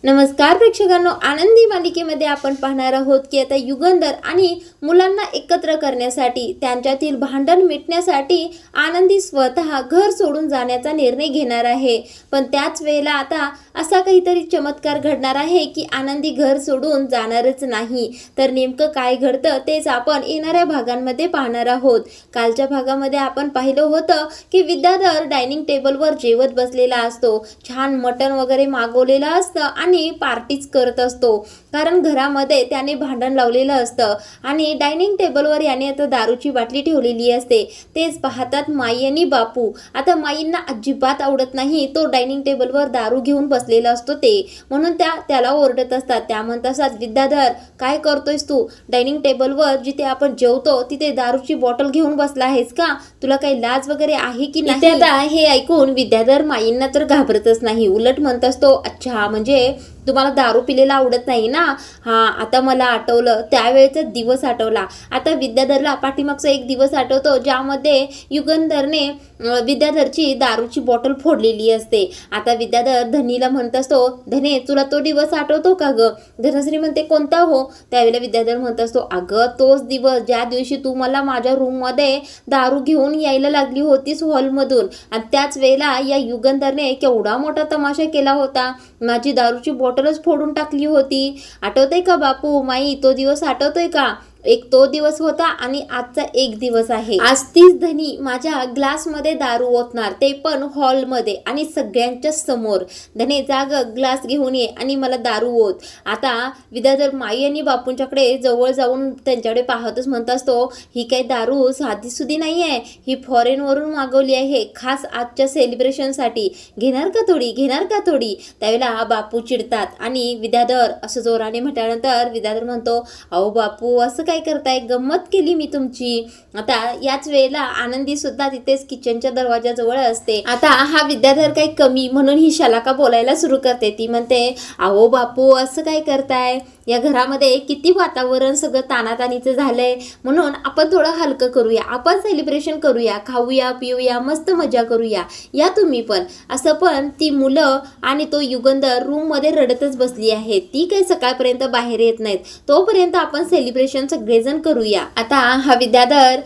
नमस्कार प्रेक्षकांनो, आनंदी मालिकेमध्ये आपण पाहणार आहोत की आता युगंधर आणि मुलांना एकत्र करण्यासाठी, त्यांच्यातील भांडण मिटण्यासाठी आनंदी स्वतः घर सोडून जाण्याचा निर्णय घेणार आहे. पण त्याच वेळेला आता असा काहीतरी चमत्कार घडणार आहे की आनंदी घर सोडून जाणारच नाही. तर नेमकं काय घडतं तेच आपण येणाऱ्या भागांमध्ये पाहणार आहोत. कालच्या भागामध्ये आपण पाहिलं होतं की विद्याधर डायनिंग टेबलवर जेवत बसलेला असतो, छान मटण वगैरे मागवलेलं असतं आणि पार्टीज करत असतो, कारण घरामध्ये त्याने भांडण लावलेलं असतं आणि डायनिंग टेबलवर याने आता दारूची बाटली ठेवलेली असते. तेच पाहतात माई आणि बापू. आता माईंना अजिबात आवडत नाही तो डायनिंग टेबलवर दारू घेऊन बसलेला असतो ते, म्हणून त्याला ओरडत असतात. त्या म्हणतात, विद्याधर काय करतोयस तू? डायनिंग टेबलवर जिथे आपण जेवतो तिथे दारूची बॉटल घेऊन बसला आहेस का? तुला काही लाज वगैरे आहे की नाही? आता हे ऐकून विद्याधर माईंना तर घाबरतच नाही, उलट म्हणत असतो, अच्छा म्हणजे तुम्हाला दारू पिलेला आवडत नाही ना? हां, आता मला आठवलं, त्यावेळेचा दिवस आठवला. आता विद्याधरला पाठीमागचा एक दिवस आठवतो ज्यामध्ये युगंधरने विद्याधरची दारूची बॉटल फोडलेली असते. आता विद्याधर धनीला म्हणत असतो, धने तुला तो दिवस आठवतो का ग? धनश्री म्हणते, कोणता हो? त्यावेळेला विद्याधर म्हणत असतो, अगं तोच दिवस ज्या दिवशी तू मला माझ्या रूममध्ये दारू घेऊन यायला लागली होतीस हॉलमधून, आणि त्याच वेळेला या युगंधरने केवढा मोठा तमाशा केला होता, माझी दारूची बॉटलच फोडून टाकली होती. आठवतंय का बापू, माई तो दिवस आठवतोय का? एक तो दिवस होता आणि आजचा एक दिवस आहे. आज तीच धनी माझ्या ग्लासमध्ये दारू ओतणार, ते पण हॉलमध्ये आणि सगळ्यांच्या समोर. धने जाग ग्लास घेऊन ये आणि मला दारू ओत. आता विद्याधर माई आणि बापूंच्याकडे जवळ जाऊन त्यांच्याकडे पाहतच म्हणत असतो, ही काही दारू साधी सुधी नाही आहे, ही फॉरेनवरून मागवली आहे, खास आजच्या सेलिब्रेशनसाठी. घेणार का थोडी, घेणार का थोडी? त्यावेळेला बापू चिडतात आणि विद्याधर असं जोराने म्हटल्यानंतर विद्याधर म्हणतो, अहो बापू असं काय करताय, गंमत केली मी तुमची. आता याच वेळेला आनंदी सुद्धा तिथेच किचनच्या दरवाजाजवळ असते. आता हा विद्याधर काही कमी म्हणून ही शलाका बोलायला सुरू करते. ती म्हणते, अहो बापू असं काय करताय, या घरामध्ये किती वातावरण सगळं तानातानीचं झालंय, म्हणून आपण थोडं हलकं करूया, आपण सेलिब्रेशन करूया, खाऊया पिऊया, मस्त मजा करूया, या तुम्ही पण. असं पण ती मुलं आणि तो युगंधर रूम मध्ये रडतच बसली आहे, ती काही सकाळपर्यंत बाहेर येत नाहीत, तोपर्यंत आपण सेलिब्रेशन सगळेजण करूया. आता हा विद्याधर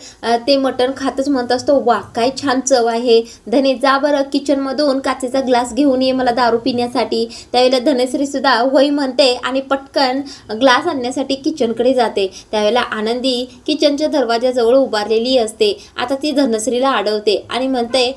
ते मटण खातच म्हणत असतो, वा काय छान चव आहे. धने जा बरं किचन मधून काचेचा ग्लास घेऊन ये मला दारू पिण्यासाठी. त्यावेळेला धनश्री सुद्धा होय म्हणते आणि पटकन ग्लास आणण्यासाठी किचनकडे जाते. त्यावेळेला आनंदी किचनच्या दरवाजाजवळ उभारलेली असते. आता ती धनश्रीला अडवते आणि म्हणते,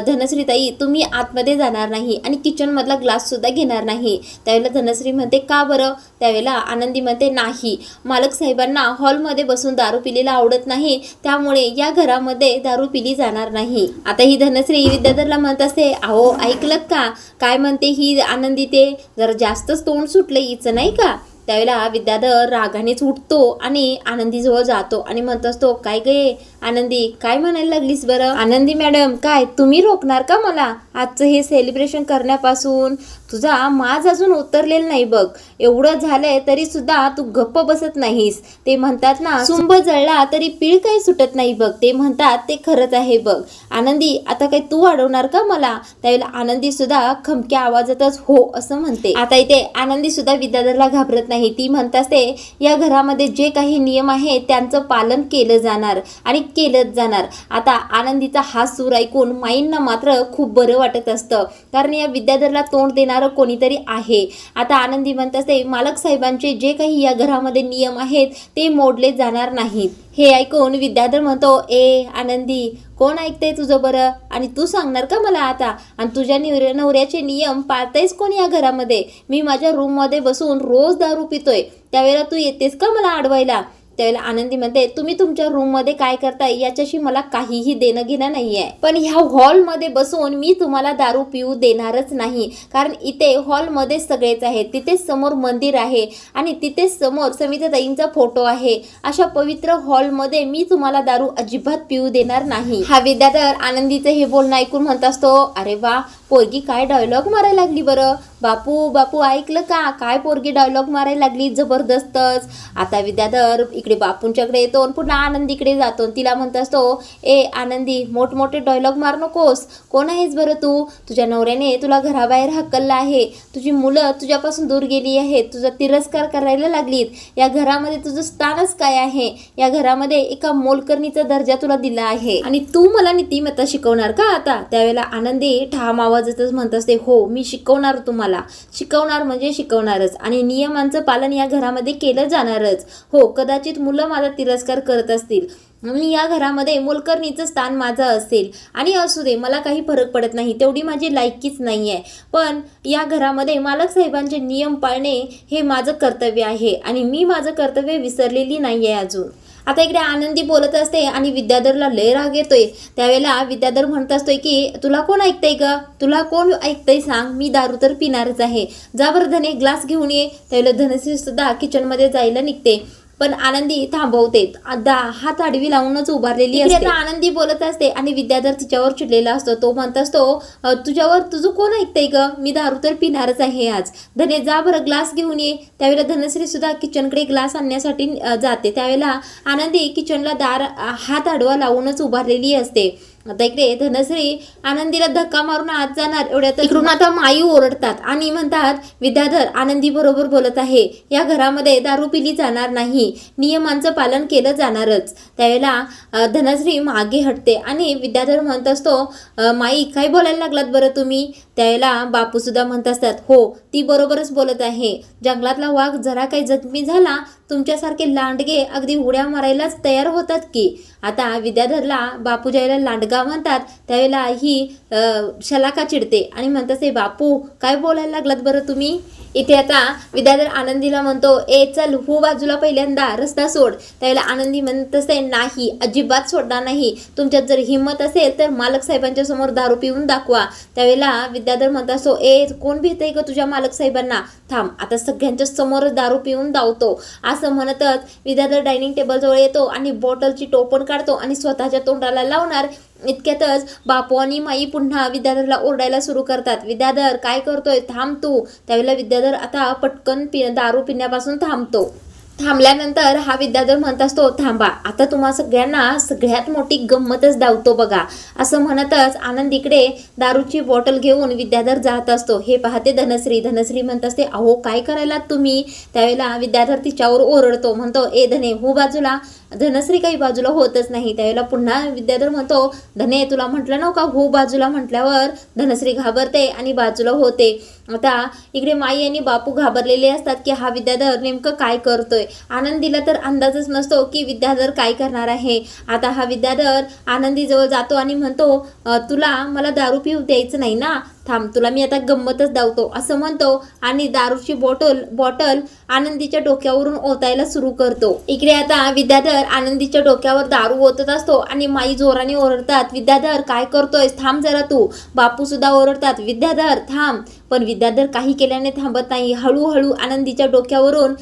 धनश्री ताई तुम्ही आतमध्ये जाणार नाही आणि किचन मधला ग्लास सुद्धा घेणार नाही. त्यावेळेला धनश्री म्हणते, का बरं? त्यावेळेला आनंदी म्हणते, नाही मालक साहेबांना हॉलमध्ये बसून दारू पिलेला आवडत नाही, त्यामुळे या घरामध्ये दारू पिली जाणार नाही. आता ही धनश्री विद्याधरला म्हणत असते, अहो ऐकलत का काय म्हणते ही आनंदी? ते जरा जास्तच तोंड सुटले हिचं नाही का? त्यावेळेला विद्याधर रागानेच उठतो आणि आनंदीजवळ जातो आणि म्हणत असतो, काय गे आनंदी काय म्हणायला लागलीस बरं? आनंदी मॅडम काय तुम्ही रोखणार का मला आजचं हे सेलिब्रेशन करण्यापासून? तुझा माज अजून उतरलेला नाही बघ, एवढं झालंय तरी सुद्धा तू गप्प बसत नाहीस. ते म्हणतात ना, सुंब जळला तरी पीळ काही सुटत नाही बघ, ते म्हणतात ते खरंच आहे बघ. आनंदी आता काही तू अडवणार का मला? त्यावेळेला आनंदी सुद्धा खमक्या आवाजातच हो असं म्हणते. आता इथे आनंदी सुद्धा विद्याधरला घाबरत नाही. ती म्हणत असते, या घरामध्ये जे काही नियम आहे त्यांचं पालन केलं जाणार आणि केलंच जाणार. आता आनंदीचा हा सूर ऐकून माईंना मात्र खूप बरं वाटत असतं, कारण या विद्याधरला तोंड देणारं कोणीतरी आहे. आता आनंदी म्हणत असते, मालक साहेबांचे जे काही या घरामध्ये नियम आहेत ते मोडले जाणार नाहीत. हे ऐकून विद्याधर म्हणतो, ए आनंदी कोण ऐकतंय तुझं बरं? आणि तू सांगणार का मला आता? आणि तुझ्या नवऱ्याचे नियम पाळतायच कोण या घरामध्ये? मी माझ्या रूममध्ये बसून रोज दारू पितोय, त्यावेळेला तू येतेस का मला अडवायला? त्यावेळेला आनंदी म्हणते, तुम्ही तुमच्या रूममध्ये काय करताय याच्याशी मला काहीही देणं घेणं नाही आहे, पण ह्या हॉलमध्ये बसून मी तुम्हाला दारू पिऊ देणारच नाही, कारण इथे हॉलमध्ये सगळेच आहेत, तिथे समोर मंदिर आहे आणि तिथे समोर समिताताईंचा फोटो आहे. अशा पवित्र हॉलमध्ये मी तुम्हाला दारू अजिबात पिऊ देणार नाही. हा विद्याधर आनंदीचं हे बोलणं ऐकून म्हणत असतो, अरे वा पोरगी काय डायलॉग मारायला लागली बरं. बापू बापू ऐकलं का, काय पोरगी डायलॉग मारायला लागली जबरदस्तच. आता विद्याधर इकडे बापूंच्याकडे येतो आणि पुन्हा आनंदीकडे जातो. तिला म्हणत असतो, ए आनंदी, मोठमोठे डायलॉग मार नकोस. कोण आहेस बरं तू? तुझ्या नवऱ्याने तुला घराबाहेर हकललं आहे. तुझी मुलं तुझ्यापासून दूर गेली आहेत. तुझा तिरस्कार करायला लागलीत. या घरामध्ये तुझं स्थानच काय आहे? या घरामध्ये एका मोलकरणीचा दर्जा तुला दिला आहे आणि तू मला नीतिमत्ता शिकवणार का आता? त्यावेळेला आनंदी ठाम आवाजातच म्हणत असते, हो मी शिकवणार तुम्हाला. शिकवणार म्हणजे शिकवणारच आणि नियमांचं पालन या घरामध्ये केलं जाणारच. हो कदाचित मुलं माझा तिरस्कार करत असतील, मी या घरामध्ये मोलकरणीचं स्थान माझं असेल आणि असू दे, मला काही फरक पडत नाही, तेवढी माझी लायकीच नाही आहे. पण या घरामध्ये मालक साहेबांचे नियम पाळणे हे माझं कर्तव्य आहे आणि मी माझं कर्तव्य विसरलेली नाही आहे अजून. आता इकडे आनंदी बोलत असते आणि विद्याधरला लय राग येतोय. त्यावेळेला विद्याधर म्हणत असतोय की तुला कोण ऐकतंय का? तुला कोण ऐकतंय सांग? मी दारू तर पिणारच आहे. जा बरं धने, ग्लास घेऊन ये. त्यावेळेला धनश्री सुद्धा किचनमध्ये जायला निघते पण आनंदी थांबवते. हात आडवी लावूनच उभारलेली असते. आता आनंदी बोलत असते आणि विद्याधर तिच्यावर चिडलेला असतो. तो म्हणत असतो, तुझं कोण ऐकतंय ग? मी दारू तर पिणारच आहे आज. धने जा बरं ग्लास घेऊन ये. त्यावेळेला धनश्री सुद्धा किचनकडे ग्लास आणण्यासाठी जाते. त्यावेळेला आनंदी किचनला हात आडवा लावूनच उभारलेली असते. आता इकडे धनश्री आनंदीला धक्का मारून आत जाणार एवढ्यात इकडून आता माई ओरडतात आणि म्हणतात, विद्याधर आनंदी बरोबर बोलत आहे. या घरामध्ये दारू पिली जाणार नाही, नियमांचं पालन केलं जाणारच. त्यावेळेला धनश्री मागे हटते आणि विद्याधर म्हणत असतो, माई काय बोलायला लागलात बरं तुम्ही? त्यावेळेला बापू सुद्धा म्हणत असतात, हो ती बरोबरच बोलत आहे. जंगलातला वाघ जरा काही जखमी झाला, तुमच्यासारखे लांडगे अगदी उड्या मारायलाच तयार होतात की. आता विद्याधरला बापू ज्यावेळेला लांडगा म्हणतात त्यावेळेला ही शलाका चिडते आणि म्हणत असते, बापू काय बोलायला लागलात बरं तुम्ही? इथे आता विद्याधर आनंदीला म्हणतो, ए चल हो बाजूला, पहिल्यांदा रस्ता सोड. त्यावेळेला आनंदी म्हणत असते, नाही अजिबात सोडणार नाही. तुमच्यात जर हिंमत असेल तर मालक साहेबांच्या समोर दारू पिऊन दाखवा. त्यावेळेला विद्याधर म्हणत असतो, ए कोण भीतय ग तुझ्या मालक साहेबांना? थांब आता सगळ्यांच्या समोर दारू पिऊन दावतो. असं म्हणतच विद्याधर डायनिंग टेबलजवळ येतो आणि बॉटलची टोपण काढतो आणि स्वतःच्या तोंडाला लावणार. इतक्यातच बापू आणि माई पुन्हा विद्याधरला ओरडायला सुरू करतात, विद्याधर काय करतोय? थांब तू. त्यावेळेला विद्याधर आता पटकन दारू पिण्यापासून थांबतो. थांबल्यानंतर हा विद्याधर म्हणत असतो, थांबा आता तुम्हा सगळ्यांना सगळ्यात मोठी गंमतच दावतो बघा. असं म्हणतच आनंद इकडे दारूची बॉटल घेऊन विद्याधर जात असतो. हे पाहते धनश्री म्हणत असते, अहो काय करायला तुम्ही? त्यावेळेला विद्याधर तिच्यावर ओरडतो, म्हणतो, ए धने हो बाजूला. धनश्री काही बाजूला होतच नाही. त्यावेळेला पुन्हा विद्याधर म्हणतो, धने तुला म्हटलं नव्हतं का हो बाजूला? म्हटल्यावर धनश्री घाबरते आणि बाजूला होते. आता इकडे माई आणि बापू घाबरलेले असतात की हा विद्याधर नेमकं काय करतोय. आनंदीला तर अंदाजच नसतो की विद्याधर काय करणार आहे. आता हा विद्याधर आनंदीजवळ जातो आणि म्हणतो, तुला मला दारू पिऊ द्यायचं नाही ना? थांब तुला मी आता गंमतच दावतो. असं म्हणतो आणि दारूची बॉटल आनंदीच्या डोक्यावरून ओतायला सुरू करतो. इकडे आता विद्याधर आनंदीच्या डोक्यावर दारू ओतत असतो आणि माई जोराने ओरडतात, विद्याधर काय करतोय? थांब जरा तू. बापू सुद्धा ओरडतात, विद्याधर थांब. पण विद्याधर काही केल्याने थांबत नाही. हळूहळू आनंदीच्या डोक्यावरून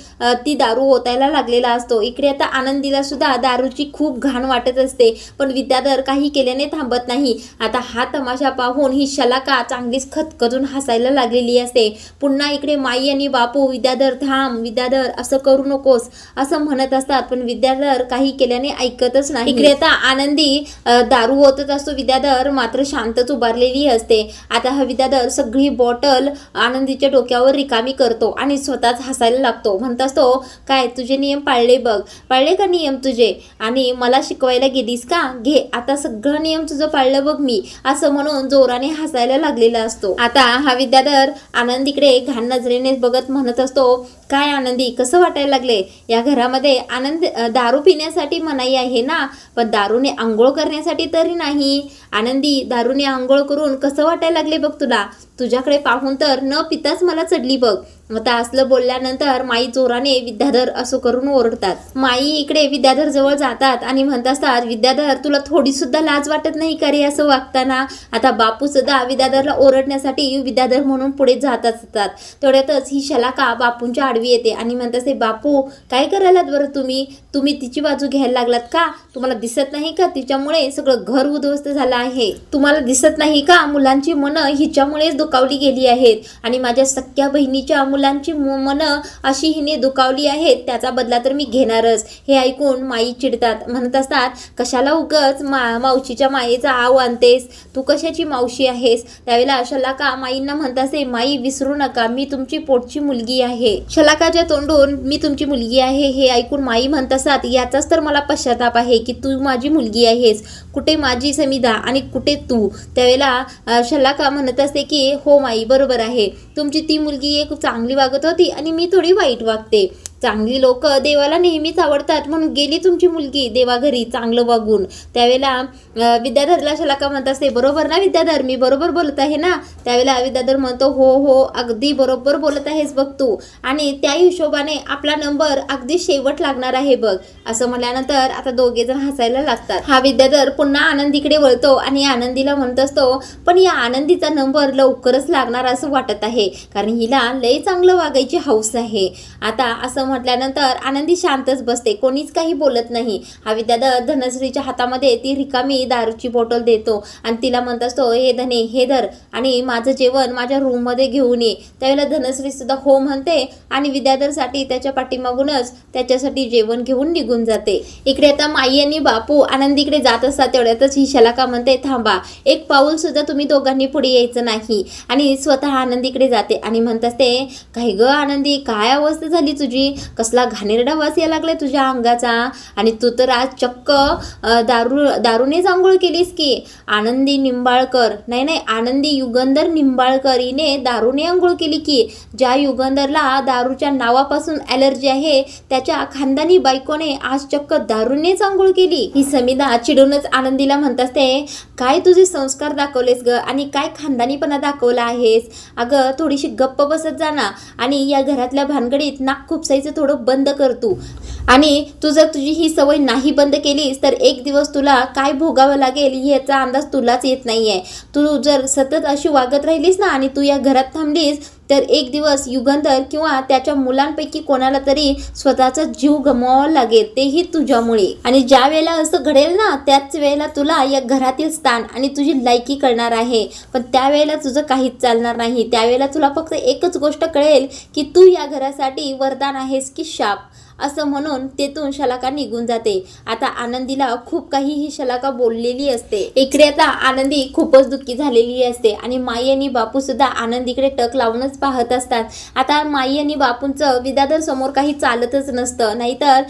ती दारू ओतायला लागलेला असतो. इकडे आता आनंदीला सुद्धा दारूची खूप घाण वाटत असते पण विद्याधर काही केल्याने थांबत नाही. आता हा तमाशा पाहून ही शलाका चांगलीच खतखतून हसायला लागलेली असते. पुन्हा इकडे माई आणि बापू, विद्याधर थांब, विद्याधर असं करू नकोस असं म्हणत असतात पण विद्याधर काही केल्याने ऐकतच नाही. इकडे आता आनंदी दारू ओतत असतो, विद्याधर मात्र शांतच उभारलेली असते. आता हा विद्याधर सगळी बॉटल आनंदीच्या डोक्यावर रिकामी करतो आणि स्वतःच हसायला लागतो. म्हणत असतो, काय तुझे नियम पाळले बघ. पाळले का नियम तुझे? आणि मला शिकवायला गेलीस का? घे आता सगळं नियम तुझं पाळलं बघ मी. असं म्हणून जोराने हसायला लागलेला असतो. आता हा विद्याधर आनंदीकडे घाण नजरेने बघत म्हणत असतो, काय आनंदी कसं वाटायला लागले? या घरामध्ये दारू पिण्यासाठी मनाई आहे ना, पण दारूने आंघोळ करण्यासाठी तरी नाही. आनंदी दारूने आंघोळ करून कसं वाटायला लागले बघ तुला? तुझ्याकडे पाहून तर न पिताच मला चढली बघ. आता असलं बोलल्यानंतर माई जोराने विद्याधर असं करून ओरडतात. माई इकडे विद्याधर जवळ जातात आणि म्हणत असतात, विद्याधर तुला थोडी सुद्धा लाज वाटत नाही का रे असं वागताना. आता बापू सुद्धा विद्याधरला ओरडण्यासाठी विद्याधर म्हणून पुढे जात असतात. तेवढ्यातच ही शलाका बापूंच्या आडवी येते आणि म्हणत असते, बापू काय करायलात बरं तुम्ही तिची बाजू घ्यायला लागलात का? तुम्हाला दिसत नाही का तिच्यामुळे सगळं घर उद्ध्वस्त झालं आहे? तुम्हाला दिसत नाही का मुलांची मनं हिच्यामुळेच दुखावली गेली आहेत आणि माझ्या सख्या बहिणीच्या मुलांची मनं अशी हिने दुखावली आहेत, त्याचा बदला तर मी घेणारच. हे ऐकून माई चिडतात. म्हणत असतात, कशाला उगच मावशीच्या मायेचा आव आणतेस? तू कशाची मावशी आहेस? त्यावेळेला शलाका माईंना म्हणत असे, माई विसरू नका मी तुमची पोटची मुलगी आहे. शलाकाच्या तोंडून मी तुमची मुलगी आहे हे ऐकून माई म्हणत असतात, याचाच तर मला पश्चाताप आहे की तू माझी मुलगी आहेस. कुठे माझी समिधा आणि कुठे तू? त्यावेळेला शलाका म्हणत असते की हो माई बरोबर आहे, तुमची ती मुलगी एक चांगली वागत होती आणि मी थोडी वाईट वागते. चांगली लोक देवाला नेहमीच आवडतात म्हणून गेली तुमची मुलगी देवाघरी चांगलं वागून. त्यावेळेला विद्याधरला शलाका म्हणत असते, बरोबर ना विद्याधर, मी बरोबर बोलत आहे ना? त्यावेळेला विद्याधर म्हणतो, हो अगदी बरोबर बोलत आहेस बघ तू, आणि त्या हिशोबाने आपला नंबर अगदी शेवट लागणार आहे बघ. असं म्हटल्यानंतर आता दोघे जण हसायला लागतात. हा विद्याधर पुन्हा आनंदीकडे वळतो आणि आनंदीला म्हणत असतो, पण या आनंदीचा नंबर लवकरच लागणार असं वाटत आहे, कारण हिला लय चांगलं वागायची हौस आहे. आता असं म्हटल्यानंतर आनंदी शांतच बसते, कोणीच काही बोलत नाही. हा विद्याधर धनश्रीच्या हातामध्ये ती रिकामी दारूची बॉटल देतो आणि तिला म्हणत असतो, हे धने हे धर आणि माझं जेवण माझ्या रूममध्ये घेऊन ये. त्यावेळेला धनश्री सुद्धा हो म्हणते आणि विद्याधरसाठी त्याच्या पाठीमागूनच त्याच्यासाठी जेवण घेऊन निघून जाते. इकडे आता माई आणि बापू आनंदीकडे जात असतात. तेवढ्यातच ही शलाका म्हणते, थांबा, एक पाऊल सुद्धा तुम्ही दोघांनी पुढे यायचं नाही, आणि स्वतः आनंदीकडे जाते आणि म्हणत असते, काय ग आनंदी, काय अवस्था झाली तुझी? कसला घाणेरडा वास यायला लागलाय तुझ्या अंगाचा, आणि तू तर आज चक्क दारूनेच आंघोळ केलीस की? आनंदी निंबाळकर नाही आनंदी युगंधर निंबाळकर हिने दारूने आंघोळ केली की? ज्या युगंधरला दारूच्या नावापासून ॲलर्जी आहे त्याच्या खानदानी बायकोने आज चक्क दारूनेच आंघोळ केली. ही समिधा चिडूनच आनंदीला म्हणत असते, काय तुझे संस्कार दाखवलेस ग आणि काय खानदानीपणा दाखवला आहेस? अगं थोडीशी गप्प बसत जा ना, आणि या घरातल्या भानगडीत नाक खुपसायचं थोडं बंद कर तू. आणि तू जर तुझी ही सवय नाही बंद केलीस तर एक दिवस तुला काय भोगावं लागेल याचा अंदाज तुलाच येत नाहीये. तू जर सतत अशी वागत राहिलीस ना आणि तू या घरात थांबलीस तर एक दिवस युगंधर किंवा त्याच्या मुलांपैकी कोणाला तरी स्वतःचा जीव गमवावा लागेल, तेही तुझ्यामुळे. आणि ज्या वेळेला असं घडेल ना त्याच वेळेला तुला या घरातील स्थान आणि तुझी लायकी कळणार आहे. पण त्यावेळेला तुझं काहीच चालणार नाही. त्यावेळेला तुला फक्त एकच गोष्ट कळेल की तू या घरासाठी वरदान आहेस की शाप. असं म्हणून तेथून शलाका निघून जाते. आता आनंदीला खूप काही ही शलाका बोललेली असते. इकडे आता आनंदी खूपच दुःखी झालेली असते आणि माई आणि बापू सुद्धा आनंदीकडे टक लावूनच पाहत असतात. आता माई आणि बापूंचं विद्याधर समोर काही चालतच नसतं, नाहीतर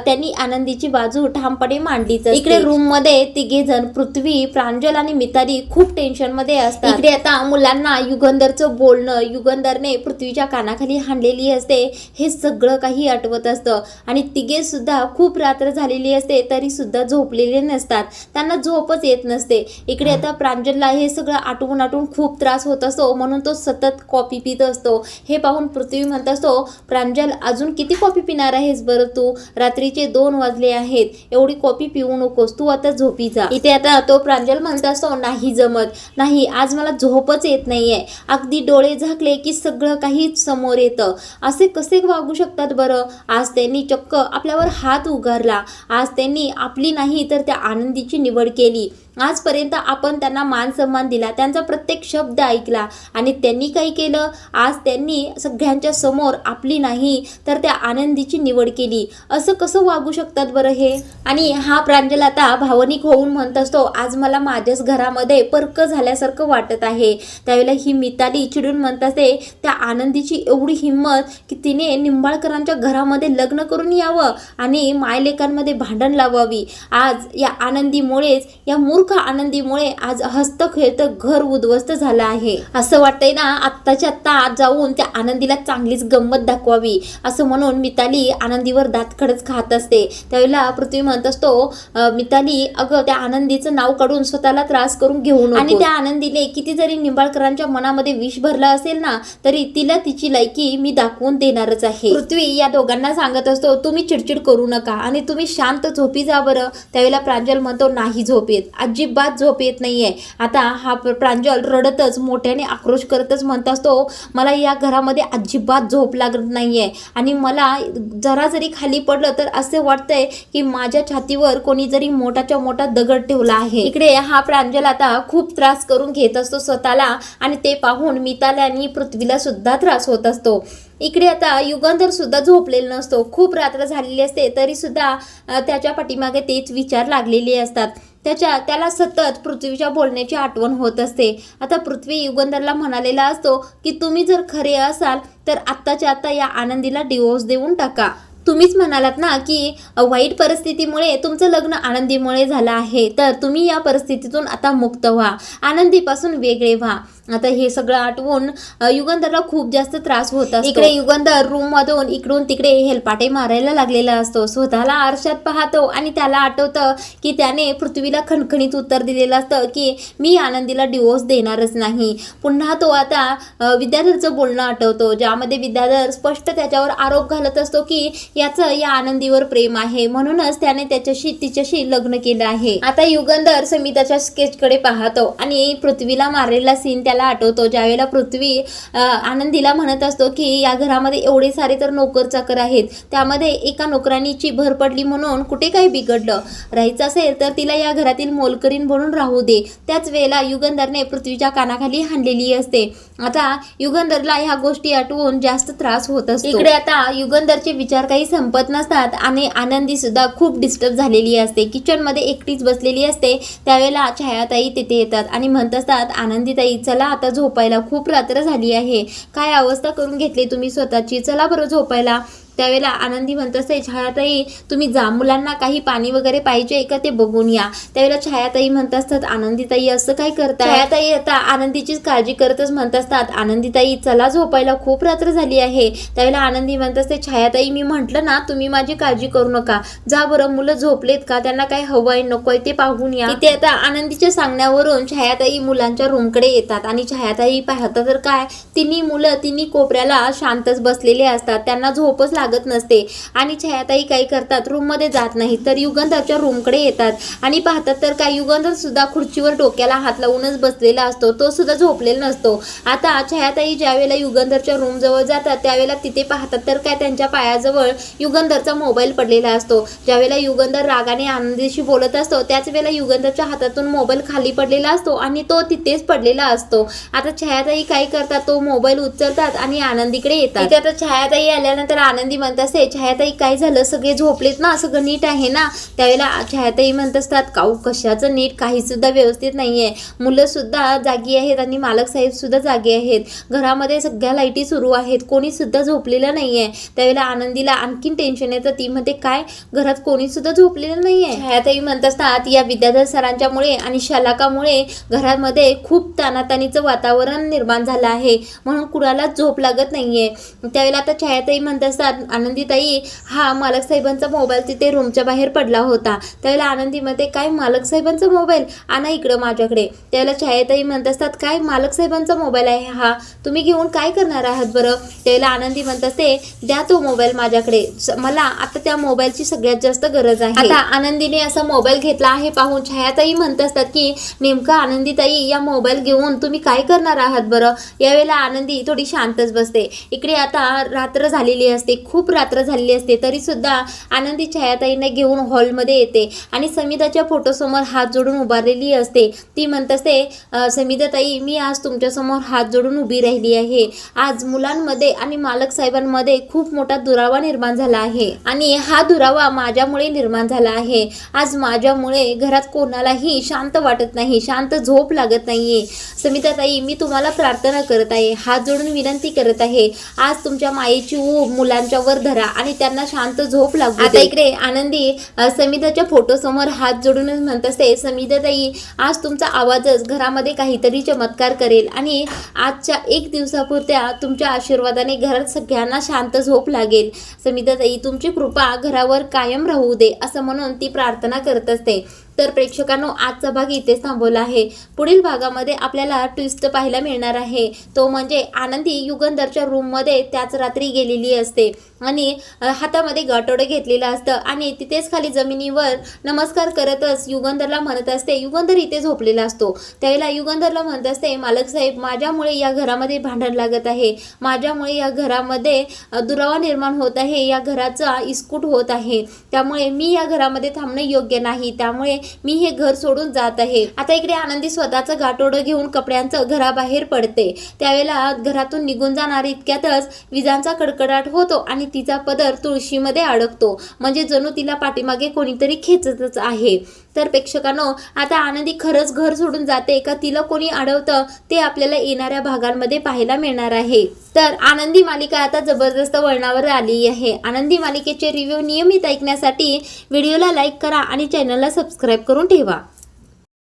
त्यांनी आनंदीची बाजू ठामपणे मांडलीच. इकडे रूम मध्ये तिघे जण पृथ्वी, प्रांजल आणि मिताली खूप टेन्शन मध्ये असतात. इकडे आता मुलांना युगंधरचं बोलणं, युगंधरने पृथ्वीच्या कानाखाली हाणलेली असते, हे सगळं काही आठवत असतं. आणि तिघे सुद्धा खूप रात्र झालेली असते तरी सुद्धा झोपलेले नसतात, त्यांना झोपच येत नसते. इकडे आता प्रांजलला हे सगळं आठवून खूप त्रास होत असतो, म्हणून तो सतत कॉफी पित असतो. हे पाहून पृथ्वी म्हणत असतो, प्रांजल अजून किती कॉफी पिणार आहेस बरं तू? रात्रीचे 2 वाजले आहेत, एवढी कॉफी पिऊ नकोस, तू आता झोपी जा. इथे आता तो प्रांजल म्हणत असतो, नाही जमत नाही, आज मला झोपच येत नाहीये. अगदी डोळे झाकले की सगळं काही समोर येतं. असे कसे वागू शकतात बरं? आज त्यांनी चक्क आपल्यावर हात उगारला. आज त्यांनी आपली नाही तर त्या आनंदीची निवड केली. आजपर्यंत आपण त्यांना मान सन्मान दिला, त्यांचा प्रत्येक शब्द ऐकला, आणि त्यांनी काय केलं? आज त्यांनी सगळ्यांच्या समोर आपली नाही तर त्या आनंदीची निवड केली. असं कसं वागू शकतात बरं हे? आणि हा प्रांजल आता भावनिक होऊन म्हणत असतो, आज मला माझ्याच घरामध्ये पर्क झाल्यासारखं वाटत आहे. त्यावेळेला ही मिताली चिडून म्हणत असते, त्या आनंदीची एवढी हिंमत की तिने निंबाळकरांच्या घरामध्ये लग्न करून यावं आणि मायलेकांमध्ये भांडण लावावी. आज या आनंदीमुळेच, या मूर्ख सुख आनंदीमुळे आज हस्त खेळतं घर उद्ध्वस्त झालं आहे. असं वाटतंय ना आत्ताच्या आत्ता आज जाऊन त्या आनंदीला चांगलीच गंमत दाखवावी असं म्हणून मिताली आनंदीवर दात खडच खात असते. त्यावेळेला पृथ्वी म्हणत असतो, मिताली अगं त्या आनंदीचं नाव काढून स्वतःला त्रास करून घेऊ नको. आणि त्या आनंदीने किती जरी निंबाळकरांच्या मनामध्ये विष भरलं असेल ना तरी तिला तिची लायकी मी दाखवून देणारच आहे. पृथ्वी या दोघांना सांगत असतो, तुम्ही चिडचिड करू नका आणि तुम्ही शांत झोपी जा बरं. त्यावेळेला प्रांजल म्हणतो, नाही झोप येत, अजिबात झोप येत नाहीये. आता हा प्रांजल रडतच मोठ्याने आक्रोश करतच म्हणत असतो, मला या घरामध्ये अजिबात झोप लागत नाहीये आणि मला जरा जरी खाली पडलं तर असं वाटतंय की माझ्या छातीवर कोणी जरी मोठाच्या मोठा दगड ठेवला आहे. इकडे हा प्रांजल आता खूप त्रास करून घेत असतो स्वतःला आणि ते पाहून मिताली आणि पृथ्वीला सुद्धा त्रास होत असतो. इकडे आता युगंधर सुद्धा झोपलेला नसतो. खूप रात्र झालेली असते तरी सुद्धा त्याच्या पाठीमागे तेच विचार लागलेले असतात. त्याला सतत पृथ्वीच्या बोलण्याची आठवण होत असते. आता पृथ्वी युगंधरला म्हणालेला असतो की तुम्ही जर खरे असाल तर आत्ताच्या आत्ता या आनंदीला डिवोर्स देऊन टाका. तुम्हीच म्हणालात ना की वाईट परिस्थितीमुळे तुमचं लग्न आनंदीमुळे झालं आहे, तर तुम्ही या परिस्थितीतून आता मुक्त व्हा, आनंदीपासून वेगळे व्हा. आता हे सगळं आठवून युगंधरला खूप जास्त त्रास होत असतो. इकडे युगंधर रूम मधून इकडून तिकडे हेलपाटे मारायला लागलेला असतो. स्वतःला आरशात पाहतो आणि त्याला आठवतं की त्याने पृथ्वीला खणखणीत उत्तर दिलेलं असतं की मी आनंदीला डिवोर्स देणारच नाही. पुन्हा तो आता विद्याधरचं बोलणं आठवतो, ज्यामध्ये विद्याधर स्पष्ट त्याच्यावर आरोप घालत असतो की याचं या आनंदीवर प्रेम आहे, म्हणूनच त्याने तिच्याशी लग्न केलं आहे. आता युगंधर समिताच्या स्केचकडे पाहतो आणि पृथ्वीला मारलेला सीन त्याला आठवतो, ज्यावेळेला पृथ्वी आनंदीला म्हणत असतो की या घरामध्ये एवढे सारे तर नोकर चाकर आहेत, त्यामध्ये एका नोकरानीची भर पडली म्हणून कुठे काही बिघडलं, राहायचं असेल तर तिला या घरातील मोलकरीण म्हणून राहू दे. त्याच वेळेला युगंधरने पृथ्वीच्या कानाखाली हाणलेली असते. आता युगंधरला ह्या गोष्टी आठवून जास्त त्रास होत असतो. इकडे आता युगंधरचे विचार काही संपत नसतात आणि आनंदी सुद्धा खूप डिस्टर्ब झालेली असते. किचन मध्ये एकटीच बसलेली असते. त्यावेळेला छायाताई तिथे येतात आणि म्हणत असतात, आनंदीताई चला आता झोपायला, खूप रात्र झाली आहे, काय अवस्था करून घेतली तुम्ही स्वतःची, चला बरं झोपायला. त्यावेळेला आनंदी म्हणत असते, छायाताई तुम्ही जा, मुलांना काही पाणी वगैरे पाहिजे का ते बघून या. त्यावेळेला छायाताई म्हणत असतात, आनंदीताई असं काय करता. छायाताई आता आनंदीचीच काळजी करतच म्हणत असतात, आनंदीताई चला झोपायला, खूप रात्र झाली आहे. त्यावेळेला आनंदी म्हणत असते, छायाताई मी म्हटलं ना तुम्ही माझी काळजी करू नका, जा बरं, मुलं झोपलेत का, त्यांना काय हवंय नकोय ते पाहून या. इथे आता आनंदीच्या सांगण्यावरून छायाताई मुलांच्या रूमकडे येतात आणि छायाताई पाहतात तर काय, तिन्ही कोपऱ्याला शांतच बसलेले असतात, त्यांना झोपच लागत नसते. आणि छायाताई काय करतात, रूम मध्ये जात नाही तर युगंधरच्या रूमकडे येतात आणि पाहतात तर काय, युगंधर सुद्धा खुर्चीवर डोक्याला हात लावूनच बसलेला असतो, तो सुद्धा झोपलेला नसतो. आता छायाताई ज्यावेळेला युगंधरच्या रूम जवळ जातात त्यावेळेला तिथे पाहतात तर काय, त्यांच्या पायाजवळ युगंधरचा मोबाईल पडलेला असतो. ज्यावेळेला युगंधर रागाने आनंदीशी बोलत असतो त्याच वेळेला युगंधरच्या हातातून मोबाईल खाली पडलेला असतो आणि तो तिथेच पडलेला असतो. आता छायाताई काय करतात, तो मोबाईल उचलतात आणि आनंदीकडे येतात. आता छायाताई आल्यानंतर आनंदी म्हणत असते, छायाताई काय झालं, सगळे झोपलेत ना, सगळं नीट आहे ना. त्यावेळेला छायाताई म्हणत असतात, काऊ कशाचं नीट, काही सुद्धा व्यवस्थित नाहीये, मुलं सुद्धा जागी आहेत आणि मालक साहेब सुद्धा जागे आहेत, घरामध्ये सगळ्या लाईटी सुरू आहेत, कोणी सुद्धा झोपलेलं नाहीये. त्यावेळेला आनंदीला आणखीन टेन्शन येतं, ती म्हणते काय, घरात कोणी सुद्धा झोपलेलं नाहीये. छायाताई म्हणत असतात, या विद्याधर सरांच्यामुळे आणि शलाकामुळे घरामध्ये खूप ताणाताणीचं वातावरण निर्माण झालं आहे, म्हणून कुणालाच झोप लागत नाहीये. त्यावेळेला आता छायाताई म्हणत असतात, आनंदीताई हा मालक साहेबांचा मोबाईल तिथे रूमच्या बाहेर पडला होता. त्यावेळेला आनंदीमध्ये काय, मालक साहेबांचा मोबाईल आणा इकडं माझ्याकडे. त्यावेळेला छायाताई म्हणत असतात, काय मालक साहेबांचा मोबाईल आहे हा, तुम्ही घेऊन काय करणार आहात बरं. त्यावेळेला आनंदी म्हणत असते, द्या तो मोबाईल माझ्याकडे, मला आता त्या मोबाईलची सगळ्यात जास्त गरज आहे. आता आनंदीने असा मोबाईल घेतला आहे पाहून छायाताई म्हणत असतात की नेमका आनंदीताई या मोबाईल घेऊन तुम्ही काय करणार आहात बरं. यावेळेला आनंदी थोडी शांतच बसते. इकडे आता रात्र झालेली असते, खूप रात्र झालेली असते, तरी सुद्धा आनंदी छायाताईने घेऊन हॉलमध्ये येते आणि समिताच्या फोटोसमोर हात जोडून उभारलेली असते. ती म्हणत असते, समिताताई मी आज तुमच्यासमोर हात जोडून उभी राहिली आहे. आज मुलांमध्ये आणि मालक साहेबांमध्ये खूप मोठा दुरावा निर्माण झाला आहे आणि हा दुरावा माझ्यामुळे निर्माण झाला आहे. आज माझ्यामुळे घरात कोणालाही शांत वाटत नाही, शांत झोप लागत नाहीये. समिताताई मी तुम्हाला प्रार्थना करत आहे, हात जोडून विनंती करत आहे, आज तुमच्या मायेची ऊब मुलांच्या वर धरा आणि त्यांना शांत झोप लागू. आता इकडे आनंदी समिधाच्या फोटोसमोर हात जोडूनच म्हणत असते, समिधाताई आज तुमचा आवाजच घरामध्ये काहीतरी चमत्कार करेल आणि आजच्या 1 दिवसापुरत्या तुमच्या आशीर्वादाने घरात सगळ्यांना शांत झोप लागेल. समिधाताई तुमची कृपा घरावर कायम राहू दे असं म्हणून ती प्रार्थना करत असते. तर प्रेक्षकांनो आजचा भाग इथेच थांबवला आहे. पुढील भागामध्ये आपल्याला ट्विस्ट पाहायला मिळणार आहे. तो म्हणजे आनंदी युगंधरच्या रूममध्ये त्याच रात्री गेलेली असते आणि हातामध्ये गाठोडं घेतलेलं असतं आणि तिथेच खाली जमिनीवर नमस्कार करतच युगंधरला म्हणत असते. युगंधर इथे झोपलेला असतो. त्यावेळेला युगंधरला म्हणत असते, मालक साहेब माझ्यामुळे या घरामध्ये भांडण लागत आहे, माझ्यामुळे या घरामध्ये दुरावा निर्माण होत आहे, या घराचा इस्कूट होत आहे, त्यामुळे मी या घरामध्ये थांबणं योग्य नाही, त्यामुळे मी हे घर सोडून जात आहे. आता इकडे आनंदी स्वतःचं गाठोडं घेऊन कपड्यांचं घराबाहेर पडते. त्यावेळेला घरातून निघून जाणार इतक्यातच विजांचा कडकडाट होतो आणि तिचा पदर तुळशीमध्ये अडकतो. म्हणजे जणू तिला पाठीमागे कोणीतरी खेचतच आहे. तर प्रेक्षकांनो आता आनंदी खरंच घर सोडून जाते का तिला कोणी अडवतं ते आपल्याला येणाऱ्या भागांमध्ये पाहायला मिळणार आहे. तर आनंदी मालिका आता जबरदस्त वळणावर आली आहे. आनंदी मालिकेचे रिव्ह्यू नियमित ऐकण्यासाठी व्हिडिओला लाईक करा आणि चॅनलला सबस्क्राईब करून ठेवा.